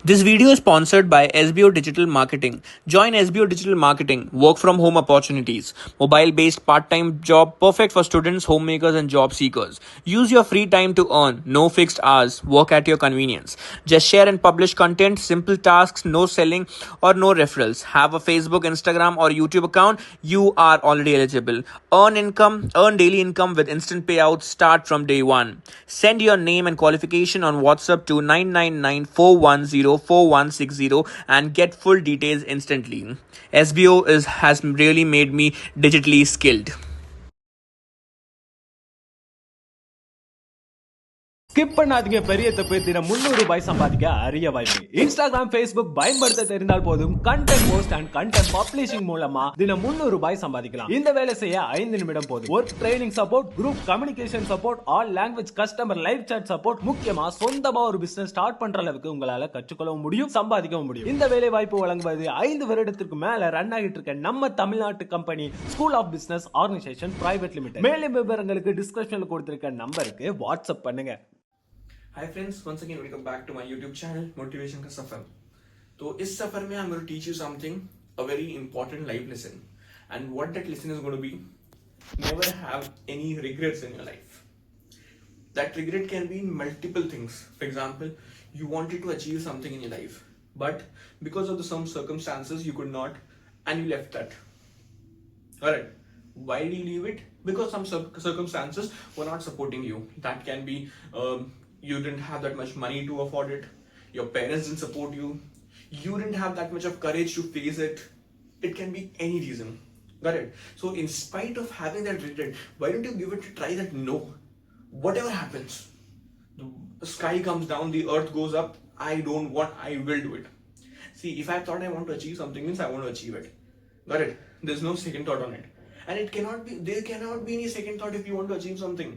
This video is sponsored by SBO Digital Marketing. Join SBO Digital Marketing, work from home opportunities, mobile based part time job perfect for students, homemakers, and job seekers. Use your free time to earn, no fixed hours, work at your convenience. Just share and publish content, simple tasks, no selling or no referrals. Have a Facebook, Instagram, or YouTube account, you are already eligible. Earn daily income with instant payouts, start from day one. Send your name and qualification on WhatsApp to 999-410-4160 and get full details instantly. SBO has really made me digitally skilled. Skip பண்ணாதீங்க பெரிய தப்பு. தினம் 300 ரூபாய் சம்பாதிக்க அரிய வாய்ப்பு. Instagram, Facebook பயன்படுத்த தெரிந்தால் போதும். Content post and content publishing மூலமா தினம் 300 ரூபாய் சம்பாதிக்கலாம். இந்த வேலை செய்ய 5 நிமிடம் போதும். Work training support, group communication support, all language customer live chat support, முக்கியமா சொந்தமா ஒரு பிசினஸ் ஸ்டார்ட் பண்ற அளவுக்கு உங்களால கற்றுக்கொள்ளவும் முடியும், சம்பாதிக்கவும் முடியும். இந்த வேலை வாய்ப்பு வழங்குவது 5 வருடத்திற்கு மேல ரன் ஆகிட்டு இருக்க நம்ம தமிழ்நாட்டு company school of business organisation private limited. மேலும் விவரங்களுக்கு டிஸ்கிரிப்ஷன்ல கொடுத்திருக்க நம்பருக்கு வாட்ஸ்அப் பண்ணுங்க. Hi friends, once again welcome back to my YouTube channel Motivation का सफर. तो इस सफर में I'm going to teach you something, a very important life lesson, and what that lesson is going to be: never have any regrets in your life. That regret can be in multiple things. For example, you wanted to achieve something in your life, but because of some circumstances you could not, and you left that. Alright, why did you leave it? Because some circumstances were not supporting you. That can be you didn't have that much money to afford it, your parents didn't support you, you didn't have that much of courage to face it. It can be any reason. Got it? So in spite of having that regret, why don't you give it a try that no, whatever happens, the sky comes down, the earth goes up, I will do it. See, if I thought I want to achieve something, means I want to achieve it. Got it? There's no second thought on it. And there cannot be any second thought if you want to achieve something.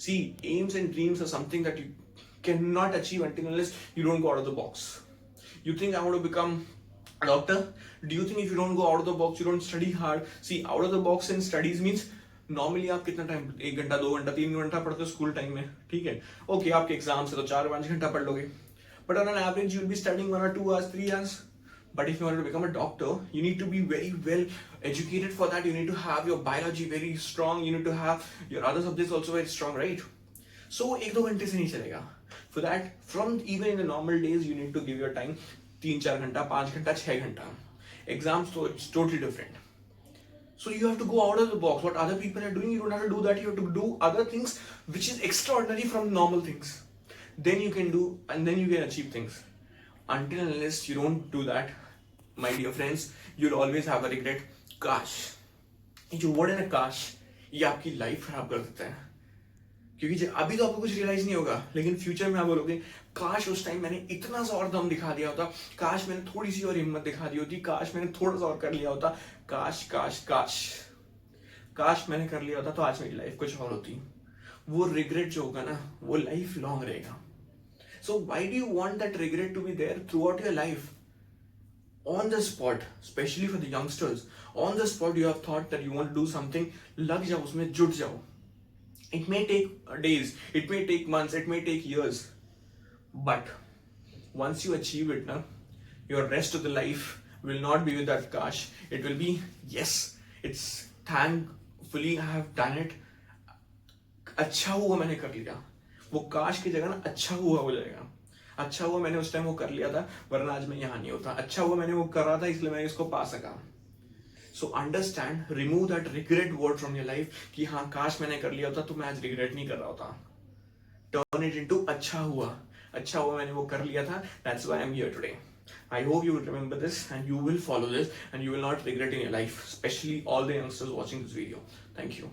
See, aims and dreams are something that you cannot achieve until unless you don't go out of the box. You think I want to become a doctor? Do you think if you don't go out of the box, you don't study hard? See, out of the box in studies means normally आप कितना time 1 घंटा 2 घंटा 3 घंटा पढ़ते हो school time में, ठीक है? ओके, आपके एग्जाम्स है तो 4-5 घंटा पढ़ लोगे, but on an average you will be studying 1 or 2 hours, 3 hours. But if you want to become a doctor, you need to be very well educated for that. You need to have your biology very strong. You need to have your other subjects also very strong, right? So 1-2 घंटे से नहीं चलेगा. For that, from even in the normal days, you need to give your time 3-4 घंटा, 5 घंटा, 6 घंटा. Exams, so it's totally different. So you have to go out of the box. What other people are doing, you don't have to do that. You have to do other things which is extraordinary from normal things. Then you can do, and then you can achieve things. Until unless you don't do that, my dear friends, you'll always have a regret. काश, जो word है ना काश, ये आपकी life खराब कर देता है. क्योंकि अभी तो आपको कुछ रियलाइज नहीं होगा, लेकिन फ्यूचर में आप बोलोगे काश उस टाइम मैंने इतना सा और दम दिखा दिया होता, काश मैंने थोड़ी सी और हिम्मत दिखा दी होती, काश मैंने थोड़ा सा और कर लिया होता, काश काश काश काश मैंने कर लिया होता तो आज मेरी लाइफ कुछ और होती. वो रिग्रेट जो होगा ना, वो लाइफ लॉन्ग रहेगा. So why do you want that regret to be there throughout your life? On the spot, especially for the youngsters, on the spot you have thought that you want to do something, lag jao usme, jut jao. It may take days, it may take months, it may take years, but once you achieve it, na, your rest of the life will not be with that cash. It will be, yes, it's thankfully I have done it. अच्छा हुआ मैंने कर लिया. वो काश की जगह ना अच्छा हुआ हो जाएगा. अच्छा हुआ मैंने उस टाइम वो कर लिया था, वरना आज मैं यहाँ नहीं होता. अच्छा हुआ मैंने वो कर रहा था, इसलिए मैं इसको पा सका. So understand, remove that regret word from your life कि हाँ काश मैंने कर लिया होता तो मैं आज रिग्रेट नहीं कर रहा होता. टर्न इट इनटू अच्छा हुआ मैंने वो कर लिया था. That's why I am here today. I hope you will remember this and you will follow this and you will not regret in your life, especially all the youngsters watching this video. Thank you.